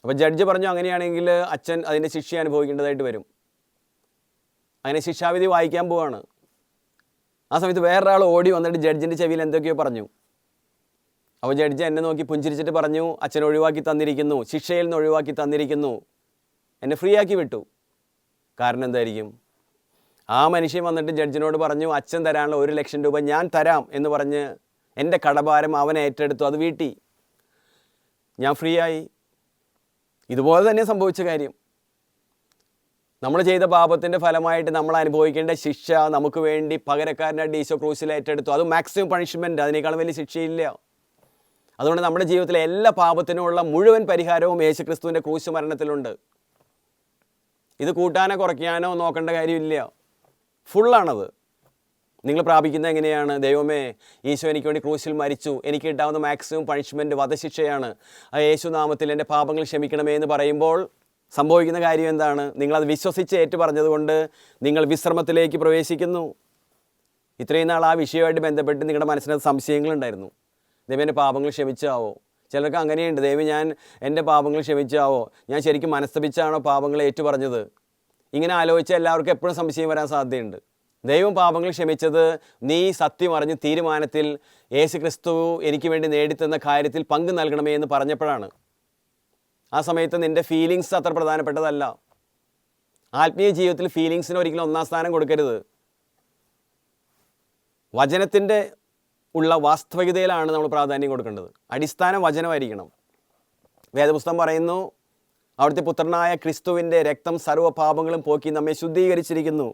അപ്പോൾ ജഡ്ജ് പറഞ്ഞു അങ്ങനെയാണെങ്കിൽ അച്ഛൻ അതിൻ്റെ ശിക്ഷ അനുഭവിക്കേണ്ടതായിട്ട് വരും. അങ്ങനെ ശിക്ഷാവിധി വായിക്കാൻ പോവാണ്. ആ സമയത്ത് വേറൊരാൾ ഓടി വന്നിട്ട് ജഡ്ജിൻ്റെ ചെവിയിൽ എന്തൊക്കെയോ പറഞ്ഞു. അപ്പോൾ ജഡ്ജ് എന്നെ നോക്കി പുഞ്ചിരിച്ചിട്ട് പറഞ്ഞു, അച്ഛൻ ഒഴിവാക്കി തന്നിരിക്കുന്നു, ശിക്ഷയിൽ നിന്ന് ഒഴിവാക്കി തന്നിരിക്കുന്നു, എന്നെ ഫ്രീ ആക്കി വിട്ടു. കാരണം എന്തായിരിക്കും? ആ മനുഷ്യൻ വന്നിട്ട് ജഡ്ജിനോട് പറഞ്ഞു, അച്ഛൻ തരാനുള്ള 1,00,000 രൂപ ഞാൻ തരാം എന്ന് പറഞ്ഞ് എൻ്റെ കടഭാരം അവൻ ഏറ്റെടുത്തു, അത് വീട്ടി, ഞാൻ ഫ്രീ ആയി. ഇതുപോലെ തന്നെ സംഭവിച്ച കാര്യം. നമ്മൾ ചെയ്ത പാപത്തിൻ്റെ ഫലമായിട്ട് നമ്മൾ അനുഭവിക്കേണ്ട ശിക്ഷ നമുക്ക് വേണ്ടി പകരക്കാരനായിട്ട് ഈശോ ക്രൂസിൽ ഏറ്റെടുത്തു. അത് മാക്സിമം പണിഷ്മെൻറ്റ്, അതിനേക്കാളും വലിയ ശിക്ഷയില്ല. അതുകൊണ്ട് നമ്മുടെ ജീവിതത്തിലെ എല്ലാ പാപത്തിനുമുള്ള മുഴുവൻ പരിഹാരവും യേശുക്രിസ്തുവിൻ്റെ ക്രൂശ് മരണത്തിലുണ്ട്. ഇത് കൂട്ടാനോ കുറയ്ക്കാനോ നോക്കേണ്ട കാര്യമില്ല, ഫുള്ളാണത്. നിങ്ങൾ പ്രാപിക്കുന്നത് എങ്ങനെയാണ്? ദൈവമേ, ഈശോ എനിക്ക് വേണ്ടി ക്രൂശിൽ മരിച്ചു, എനിക്ക് കിട്ടാവുന്ന മാക്സിമം പണിഷ്മെൻറ്റ് വധശിക്ഷയാണ്, ആ യേശു നാമത്തിൽ എൻ്റെ പാപങ്ങൾ ക്ഷമിക്കണമേ എന്ന് പറയുമ്പോൾ സംഭവിക്കുന്ന കാര്യം എന്താണ്? നിങ്ങളത് വിശ്വസിച്ച് ഏറ്റു പറഞ്ഞതുകൊണ്ട് നിങ്ങൾ വിശ്രമത്തിലേക്ക് പ്രവേശിക്കുന്നു. ഇത്രയും നാൾ ആ വിഷയമായിട്ട് ബന്ധപ്പെട്ട് നിങ്ങളുടെ മനസ്സിനകത്ത് സംശയങ്ങളുണ്ടായിരുന്നു. ദൈവം എൻ്റെ പാപങ്ങൾ ക്ഷമിച്ചാവോ? ചിലർക്ക് അങ്ങനെയുണ്ട്, ദൈവം ഞാൻ എൻ്റെ പാപങ്ങൾ ക്ഷമിച്ചാവോ, ഞാൻ ശരിക്കും മനസ്തപിച്ചാണോ പാപങ്ങൾ ഏറ്റു പറഞ്ഞത്? ഇങ്ങനെ ആലോചിച്ച എല്ലാവർക്കും എപ്പോഴും സംശയം വരാൻ സാധ്യതയുണ്ട്. ദൈവം പാപങ്ങൾ ക്ഷമിച്ചത് നീ സത്യം അറിഞ്ഞ് തീരുമാനത്തിൽ യേശു ക്രിസ്തു എനിക്ക് വേണ്ടി നേടിത്തന്ന കാര്യത്തിൽ പങ്ക് നൽകണമേ എന്ന് പറഞ്ഞപ്പോഴാണ്. ആ സമയത്ത് നിൻ്റെ ഫീലിങ്സ് അത്ര പ്രധാനപ്പെട്ടതല്ല. ആത്മീയ ജീവിതത്തിൽ ഫീലിങ്സിന് ഒരിക്കലും ഒന്നാം സ്ഥാനം കൊടുക്കരുത്. വചനത്തിൻ്റെ ഉള്ള വാസ്തവികതയിലാണ് നമ്മൾ പ്രാധാന്യം കൊടുക്കേണ്ടത്. അടിസ്ഥാനം വചനമായിരിക്കണം. വേദപുസ്തകം പറയുന്നു, അവിടുത്തെ പുത്രനായ ക്രിസ്തുവിൻ്റെ രക്തം സർവ്വപാപങ്ങളും പോക്കി നമ്മെ ശുദ്ധീകരിച്ചിരിക്കുന്നു.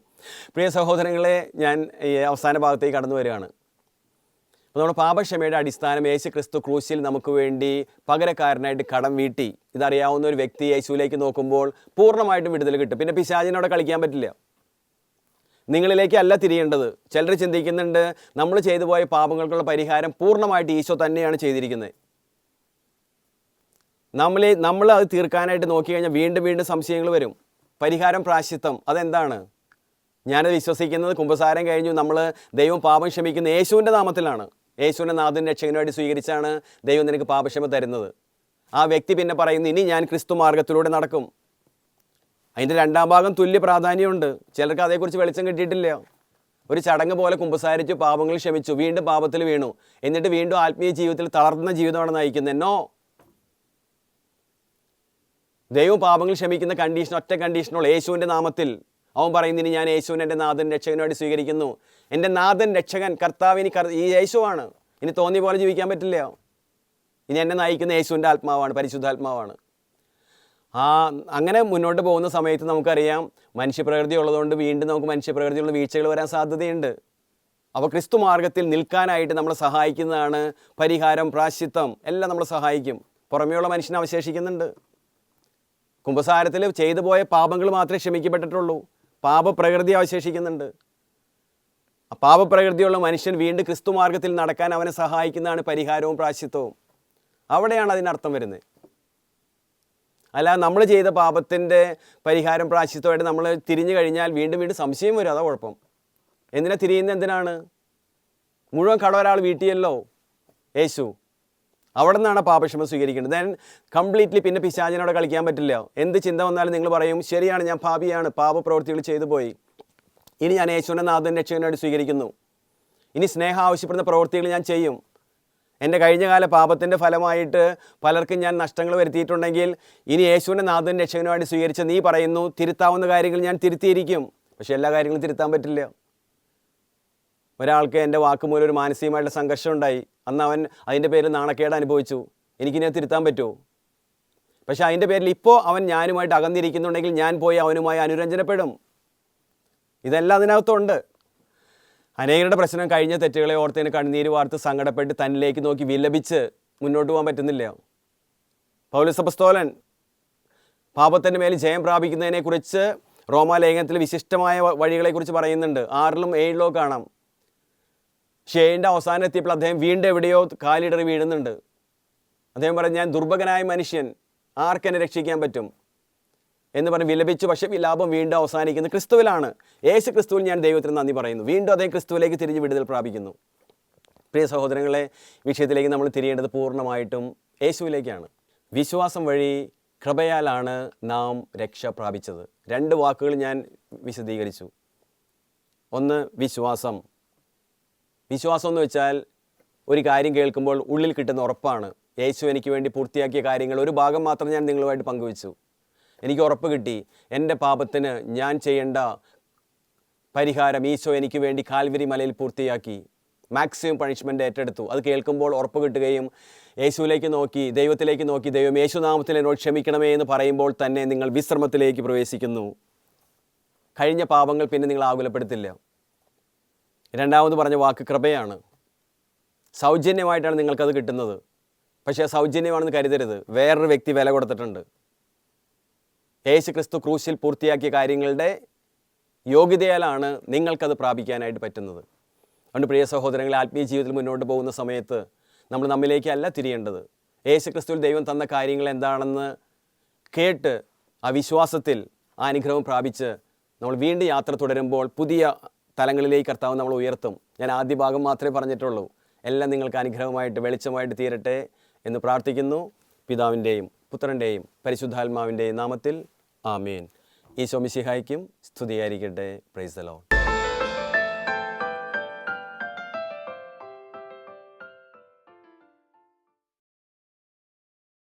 പ്രിയ സഹോദരങ്ങളെ, ഞാൻ ഈ അവസാന ഭാഗത്തേക്ക് കടന്നു വരികയാണ്. അപ്പോൾ നമ്മുടെ പാപക്ഷമയുടെ അടിസ്ഥാനം യേശു ക്രിസ്തു ക്രൂശിൽ നമുക്ക് വേണ്ടി പകരക്കാരനായിട്ട് കടം വീട്ടി. ഇതറിയാവുന്ന ഒരു വ്യക്തി യേശുവിലേക്ക് നോക്കുമ്പോൾ പൂർണ്ണമായിട്ടും വിടുതൽ കിട്ടും. പിന്നെ പിശാചിനോടെ കളിക്കാൻ പറ്റില്ല. നിങ്ങളിലേക്കല്ല തിരിയേണ്ടത്. ചിലർ ചിന്തിക്കുന്നുണ്ട് നമ്മൾ ചെയ്തു പോയ പാപങ്ങൾക്കുള്ള പരിഹാരം പൂർണ്ണമായിട്ട് ഈശോ തന്നെയാണ് ചെയ്തിരിക്കുന്നത്. നമ്മൾ അത് തീർക്കാനായിട്ട് നോക്കിക്കഴിഞ്ഞാൽ വീണ്ടും വീണ്ടും സംശയങ്ങൾ വരും. പരിഹാരം പ്രായശ്ചിത്തം അതെന്താണ്? ഞാനത് വിശ്വസിക്കുന്നത് കുമ്പസാരം കഴിഞ്ഞു നമ്മൾ ദൈവം പാപം ക്ഷമിക്കുന്ന യേശുവിൻ്റെ നാമത്തിലാണ്. യേശുവിൻ്റെ നാഥൻ രക്ഷകനുമായിട്ട് സ്വീകരിച്ചാണ് ദൈവം നിനക്ക് പാപക്ഷമ തരുന്നത്. ആ വ്യക്തി പിന്നെ പറയുന്നു, ഇനി ഞാൻ ക്രിസ്തു മാർഗത്തിലൂടെ നടക്കും. അതിൻ്റെ രണ്ടാം ഭാഗം തുല്യ പ്രാധാന്യമുണ്ട്. ചിലർക്ക് അതേക്കുറിച്ച് വെളിച്ചം കിട്ടിയിട്ടില്ല. ഒരു ചടങ്ങ് പോലെ കുമ്പസാരിച്ചു, പാപങ്ങൾ ക്ഷമിച്ചു, വീണ്ടും പാപത്തിൽ വീണു, എന്നിട്ട് വീണ്ടും ആത്മീയ ജീവിതത്തിൽ തളർന്ന ജീവിതമാണ് നയിക്കുന്നത്. എന്നോ ദൈവം പാപങ്ങൾ ക്ഷമിക്കുന്ന കണ്ടീഷൻ, ഒറ്റ കണ്ടീഷനുള്ള യേശുവിൻ്റെ നാമത്തിൽ. അവൻ പറയുന്നതിന് ഞാൻ യേശുവിനെ എൻ്റെ നാഥൻ രക്ഷകനുമായിട്ട് സ്വീകരിക്കുന്നു. എൻ്റെ നാഥൻ രക്ഷകൻ കർത്താവിന് ഈ യേശുവാണ്. ഇനി തോന്നിയ പോലെ ജീവിക്കാൻ പറ്റില്ല. ഇനി എന്നെ നയിക്കുന്ന യേശുവിൻ്റെ ആത്മാവാണ്, പരിശുദ്ധാത്മാവാണ്. അങ്ങനെ മുന്നോട്ട് പോകുന്ന സമയത്ത് നമുക്കറിയാം മനുഷ്യപ്രകൃതി ഉള്ളതുകൊണ്ട് വീണ്ടും നമുക്ക് മനുഷ്യപ്രകൃതിയുള്ള വീഴ്ചകൾ വരാൻ സാധ്യതയുണ്ട്. അപ്പോൾ ക്രിസ്തു മാർഗത്തിൽ നിൽക്കാനായിട്ട് നമ്മളെ സഹായിക്കുന്നതാണ് പരിഹാരം, പ്രായശ്ചിത്തം എല്ലാം നമ്മളെ സഹായിക്കും. പുറമേയുള്ള മനുഷ്യനെ അവശേഷിക്കുന്നുണ്ട്. കുമ്പസാരത്തിൽ ചെയ്തു പോയ പാപങ്ങൾ മാത്രമേ ക്ഷമിക്കപ്പെട്ടിട്ടുള്ളൂ. പാപപ്രകൃതി അവശേഷിക്കുന്നുണ്ട്. പാപപ്രകൃതിയുള്ള മനുഷ്യൻ വീണ്ടും ക്രിസ്തു മാർഗത്തിൽ നടക്കാൻ അവനെ സഹായിക്കുന്നതാണ് പരിഹാരവും പ്രായശ്ചിത്തവും. അവിടെയാണ് അതിനർത്ഥം വരുന്നത്. അല്ല നമ്മൾ ചെയ്ത പാപത്തിൻ്റെ പരിഹാരം പ്രായശ്ചിത്തമായിട്ട് നമ്മൾ തിരിഞ്ഞു കഴിഞ്ഞാൽ വീണ്ടും വീണ്ടും സംശയം വരും. അതാ കുഴപ്പം. എന്തിനാ തിരിയുന്നത്? എന്തിനാണ്? മുഴുവൻ കടം ഒരാൾ വീട്ടിയല്ലോ യേശു. അവിടെ നിന്നാണ് പാപക്ഷമ സ്വീകരിക്കേണ്ടത്. ദെൻ കംപ്ലീറ്റ്ലി പിന്നെ പിശാചിനോടെ കളിക്കാൻ പറ്റില്ല. എന്ത് ചിന്ത വന്നാലും നിങ്ങൾ പറയും, ശരിയാണ്, ഞാൻ പാപിയാണ്, പാപപ്രവൃത്തികൾ ചെയ്തു പോയി, ഇനി ഞാൻ യേശുവിൻ്റെ നാഥൻ രക്ഷകനായിട്ട് സ്വീകരിക്കുന്നു, ഇനി സ്നേഹം ആവശ്യപ്പെടുന്ന പ്രവൃത്തികൾ ഞാൻ ചെയ്യും. എൻ്റെ കഴിഞ്ഞകാല പാപത്തിൻ്റെ ഫലമായിട്ട് പലർക്കും ഞാൻ നഷ്ടങ്ങൾ വരുത്തിയിട്ടുണ്ടെങ്കിൽ ഇനി യേശുവിൻ്റെ നാഥൻ രക്ഷകനുമായിട്ട് സ്വീകരിച്ച നീ പറയുന്നു തിരുത്താവുന്ന കാര്യങ്ങൾ ഞാൻ തിരുത്തിയിരിക്കും. പക്ഷേ എല്ലാ കാര്യങ്ങളും തിരുത്താൻ പറ്റില്ല. ഒരാൾക്ക് എൻ്റെ വാക്കുമൂലം ഒരു മാനസികമായിട്ടുള്ള സംഘർഷം ഉണ്ടായി. അന്ന് അവൻ അതിൻ്റെ പേരിൽ നാണക്കേട് അനുഭവിച്ചു. എനിക്കിനെ തിരുത്താൻ പറ്റുമോ? പക്ഷേ അതിൻ്റെ പേരിൽ ഇപ്പോൾ അവൻ ഞാനുമായിട്ട് അകന്നിരിക്കുന്നുണ്ടെങ്കിൽ ഞാൻ പോയി അവനുമായി അനുരഞ്ജനപ്പെടും. ഇതെല്ലാം അതിനകത്തുണ്ട്. അനേകരുടെ പ്രശ്നം കഴിഞ്ഞ തെറ്റുകളെ ഓർത്തതിന് കണ്ണീര് വാർത്ത് സങ്കടപ്പെട്ട് തന്നിലേക്ക് നോക്കി വിലപിച്ച് മുന്നോട്ട് പോകാൻ പറ്റുന്നില്ല. പൗലോസ് അപ്പോസ്തലൻ പാപത്തിൻ്റെ മേൽ ജയം പ്രാപിക്കുന്നതിനെക്കുറിച്ച് റോമാലേഖനത്തിൽ വിശിഷ്ടമായ വഴികളെക്കുറിച്ച് പറയുന്നുണ്ട്. 6ലും 7ലും കാണാം. പക്ഷേ 7ൻ്റെ അവസാനം എത്തിയപ്പോൾ അദ്ദേഹം വീണ്ടും എവിടെയോ കാലിടറി വീഴുന്നുണ്ട്. അദ്ദേഹം പറഞ്ഞു, ഞാൻ ദുർഭകനായ മനുഷ്യൻ, ആർക്കെന്നെ രക്ഷിക്കാൻ പറ്റും എന്ന് പറഞ്ഞ് വിലപിച്ചു. പക്ഷേ വിലാപം വീണ്ടും അവസാനിക്കുന്നത് ക്രിസ്തുവിലാണ്. യേശു ക്രിസ്തുവിൽ ഞാൻ ദൈവത്തിന് നന്ദി പറയുന്നു. വീണ്ടും അദ്ദേഹം ക്രിസ്തുവിലേക്ക് തിരിഞ്ഞ് വിടുതൽ പ്രാപിക്കുന്നു. പ്രിയ സഹോദരങ്ങളെ, വിഷയത്തിലേക്ക് നമ്മൾ തിരിയേണ്ടത് പൂർണ്ണമായിട്ടും യേശുവിലേക്കാണ്. വിശ്വാസം വഴി കൃപയാലാണ് നാം രക്ഷ പ്രാപിച്ചത്. 2 വാക്കുകൾ ഞാൻ വിശദീകരിച്ചു. ഒന്ന്, വിശ്വാസം. വിശ്വാസം എന്ന് വെച്ചാൽ ഒരു കാര്യം കേൾക്കുമ്പോൾ ഉള്ളിൽ കിട്ടുന്ന ഉറപ്പാണ്. യേശു എനിക്ക് വേണ്ടി പൂർത്തിയാക്കിയ കാര്യങ്ങൾ ഒരു ഭാഗം മാത്രം ഞാൻ നിങ്ങളുമായിട്ട് പങ്കുവച്ചു. എനിക്ക് ഉറപ്പ് കിട്ടി, എൻ്റെ പാപത്തിന് ഞാൻ ചെയ്യേണ്ട പരിഹാരം ഈശോ എനിക്ക് വേണ്ടി കാൽവരി മലയിൽ പൂർത്തിയാക്കി. മാക്സിമം പണിഷ്മെൻ്റ് ഏറ്റെടുത്തു. അത് കേൾക്കുമ്പോൾ ഉറപ്പ് കിട്ടുകയും യേശുവിലേക്ക് നോക്കി, ദൈവത്തിലേക്ക് നോക്കി, ദൈവം യേശുനാമത്തിൽ എന്നോട് ക്ഷമിക്കണമേ എന്ന് പറയുമ്പോൾ തന്നെ നിങ്ങൾ വിശ്രമത്തിലേക്ക് പ്രവേശിക്കുന്നു. കഴിഞ്ഞ പാപങ്ങൾ പിന്നെ നിങ്ങൾ ആകുലപ്പെടുത്തില്ല. രണ്ടാമത് പറഞ്ഞ വാക്ക് കൃപയാണ്. സൗജന്യമായിട്ടാണ് നിങ്ങൾക്കത് കിട്ടുന്നത്. പക്ഷേ സൗജന്യമാണെന്ന് കരുതരുത്. വേറൊരു വ്യക്തി വില കൊടുത്തിട്ടുണ്ട്. യേശു ക്രിസ്തു ക്രൂശിൽ പൂർത്തിയാക്കിയ കാര്യങ്ങളുടെ യോഗ്യതയാലാണ് നിങ്ങൾക്കത് പ്രാപിക്കാനായിട്ട് പറ്റുന്നത്. അതുകൊണ്ട് പ്രിയ സഹോദരങ്ങളെ, ആത്മീയ ജീവിതത്തിൽ മുന്നോട്ട് പോകുന്ന സമയത്ത് നമ്മൾ നമ്മിലേക്കല്ല തിരിയേണ്ടത്. യേശു ക്രിസ്തുവിൽ ദൈവം തന്ന കാര്യങ്ങൾ എന്താണെന്ന് കേട്ട് ആ വിശ്വാസത്തിൽ ആ അനുഗ്രഹം പ്രാപിച്ച് നമ്മൾ വീണ്ടും യാത്ര തുടരുമ്പോൾ പുതിയ തലങ്ങളിലേക്ക് കർത്താവ് നമ്മൾ ഉയർത്തും. ഞാൻ ആദ്യ ഭാഗം മാത്രമേ പറഞ്ഞിട്ടുള്ളൂ. എല്ലാം നിങ്ങൾക്ക് അനുഗ്രഹമായിട്ട് വെളിച്ചമായിട്ട് തീരട്ടെ എന്ന് പ്രാർത്ഥിക്കുന്നു. പിതാവിൻ്റെയും പുത്രൻ്റെയും പരിശുദ്ധാത്മാവിൻ്റെയും നാമത്തിൽ ആമേൻ. ഈശോ മിശിഹായ്ക്കും സ്തുതിയായിരിക്കട്ടെ. Praise the Lord.